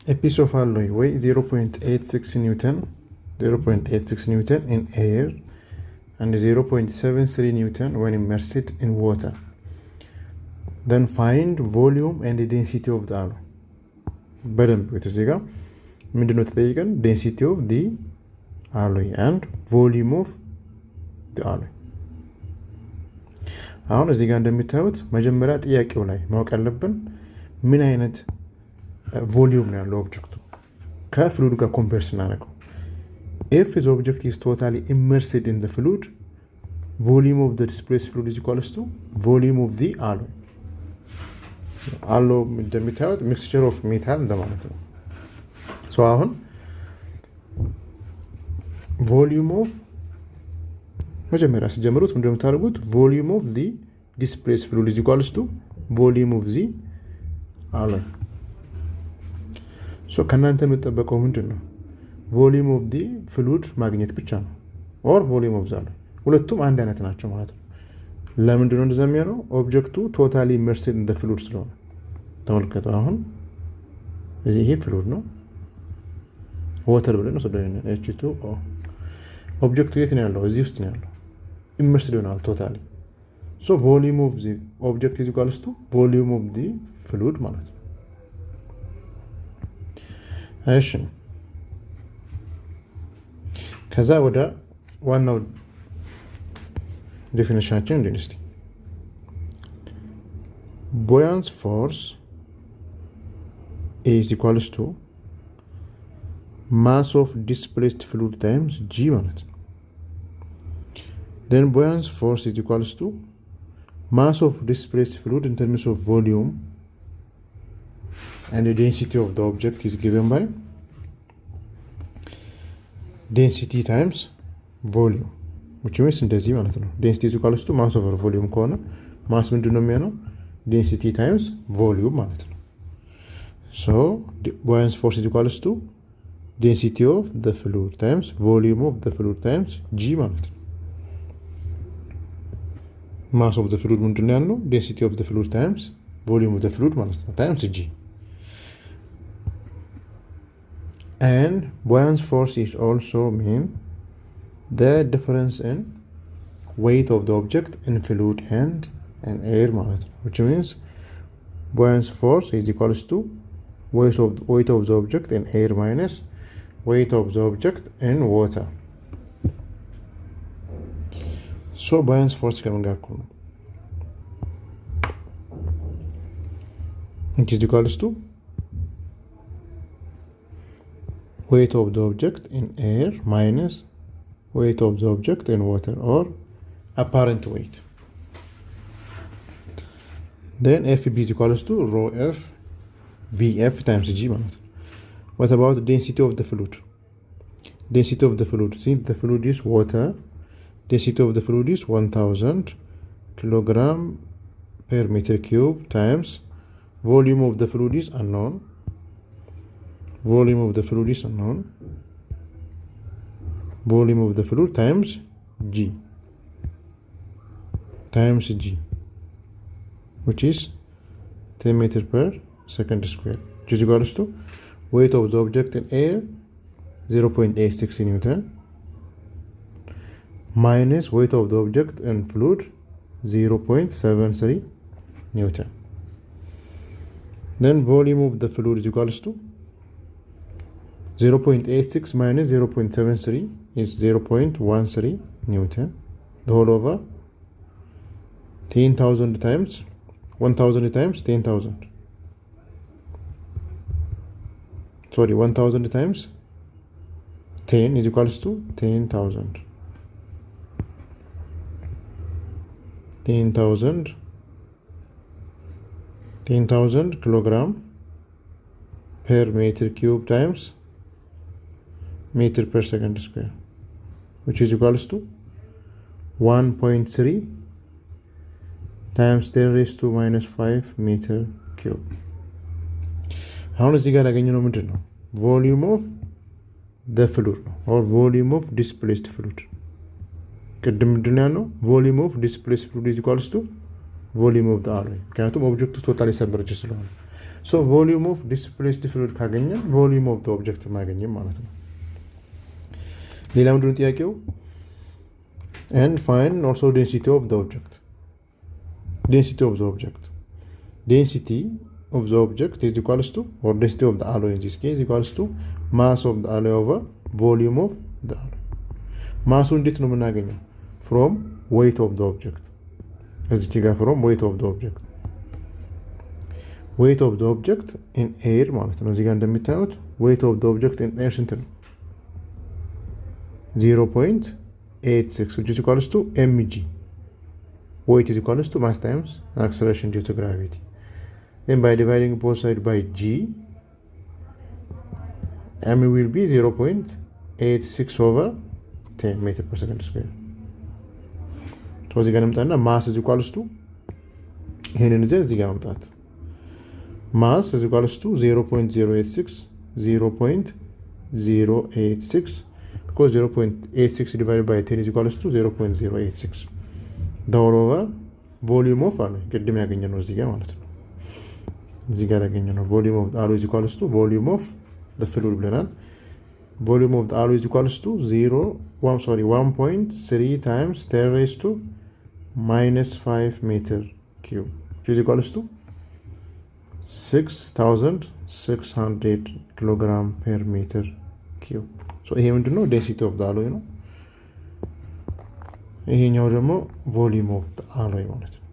A piece of alloy weighs 0.86 Newton in air and 0.73 Newton when immersed in water. Then find volume and density of the alloy. በደንብ የተዘጋ ምንድነው ተጠይቀን? density of the alloy and volume of the alloy። አሁን እዚህ ጋር እንደምታዩት መጀመሪያ ጥያቄው ላይ ማወቅ ያለብን ምን አይነት ቮሊዩም ነው ያለው ኦብጀክቱ ከፍሉድ ጋር ኮምፔር ስናደርገው። if the object is totally immersed in the fluid, volume of the displaced fluid is equals to volume of the alloy. alloy እንደምታዩት mixture of metal እንደማለት ነው። so አሁን volume of መጀመሪያ ሲጀምሩት እንደምታደርጉት volume of the displaced fluid is equals to volume of the alloy። so ከናንተ የምትጠበቀው ምንድነው? volume of the fluid ማግኘት ብቻ ነው or volume of the alloy። ሁለቱም አንድ አይነት ናቸው ማለት ነው። ለምንድነው እንደዛ የሚሆነው? ኦብጀክቱ ቶታሊ ኢመርስድ ኢን ዘ ፍሉድ ስለሆነ። ተመልከቱ። አሁን ይሄ ፍሉድ ነው ዋተር ብለን ነው ስለሆነ H2O ኦብጀክቱ የት ነው ያለው? እዚህ ውስጥ ነው ያለው። ኢመርስድ ሆኗል ቶታሊ። so volume of the object is equals to volume of the fluid ማለት ነው። እሺ ከዛ ወደ ዋናው ዴፊኒሽናችን እንድንስቲ buoyant force is equals to mass of displaced fluid times g ማለት ነው። then buoyant force is equals to mass of displaced fluid in terms of volume and the density of the object is given by density times volume, which means እንደዚህ ማለት ነው። density is equals to mass over volume ከሆነ mass ምንድነው የሚሆነው? density times volume ማለት ነው። so buoyant force is equals to density of the fluid times volume of the fluid times g ማለት ነው። mass of the fluid ምንድነው ያልነው? density of the fluid times volume of the fluid ማለት ነው times g. and buoyant force is also mean the difference in weight of the object in fluid and air ማለት ነው, which means buoyant force is equals to weight of the object in air minus weight of the object in water. so buoyant force ከምን ጋር እኩል ነው? it is equals to weight of the object in air minus weight of the object in water or apparent weight. then FB is equals to rho F VF times G ማለት ነው። what about the density of the fluid? density of the fluid, since the fluid is water, density of the fluid is 1000 kilogram per meter cube times volume of the fluid is unknown. volume of the fluid is unknown. volume of the fluid times G which is 10 meter per second square, which is equals to weight of the object in air 0.86 Newton minus weight of the object in fluid 0.73 Newton. then volume of the fluid is equals to 0.86 minus 0.73 is 0.13 Newton, the whole over 10,000 times 1000 times 10,000. sorry, 1000 times 10 is equals to 10,000. 10,000 kilogram per meter cube times meter per second square, which is equals to 1.3 times 10 raised to minus 5 meter cube. አሁን እዚህ ጋር ያገኘነው ምንድን ነው? volume of the fluid or volume of displaced fluid። ቅድም ምንድን ነው ያልነው? volume of displaced fluid is equals to volume of the alloy። ምክንያቱም ኦብጀክቱ ቶታሊ ሰብመርጅ ስለሆነ ሶ ቮሊዩም ኦፍ ዲስፕሌስድ ፍሉድ ካገኘን ቮሊዩም ኦፍ ኦብጀክት ማገኘም ማለት ነው። ሌላ ምንድነው ጥያቄው? and find also density of the object. Density of the object. Density of the object is equals to, or density of the alloy in this case, equals to mass of the alloy over volume of the alloy. ማሱ እንዴት ነው የምናገኘው? from weight of the object። እዚች ጋር from weight of the object። weight of the object in air ማለት ነው። እዚህ ጋር እንደምታዩት weight of the object in air ስንት ነው? 0.86 which is equals to mg. Weight is equals to mass times acceleration due to gravity. Then by dividing both sides by g, m will be 0.86 over 10 meter per second square. So እዚህ ጋር እንምጣና mass is equals to ይሄንን እዚህ ጋር ማምጣት mass is equals to 0.086 because 0.86 divided by 10 is equals to 0.086 the whole over volume of አለ ቅድም ያገኘነው እዚህ ጋር ማለት ነው። እዚህ ጋር ያገኘነው volume of the alloy is equals to volume of the fluid ብለናል። volume of the alloy is equals to 1.3 times 10 raised to minus 5 meter cube, which is equals to 6,600 kilogram per meter cube. So ይሄ ምንድነው? density of the alloy ነው። ይሄኛው ደግሞ volume of the alloy ማለት ነው።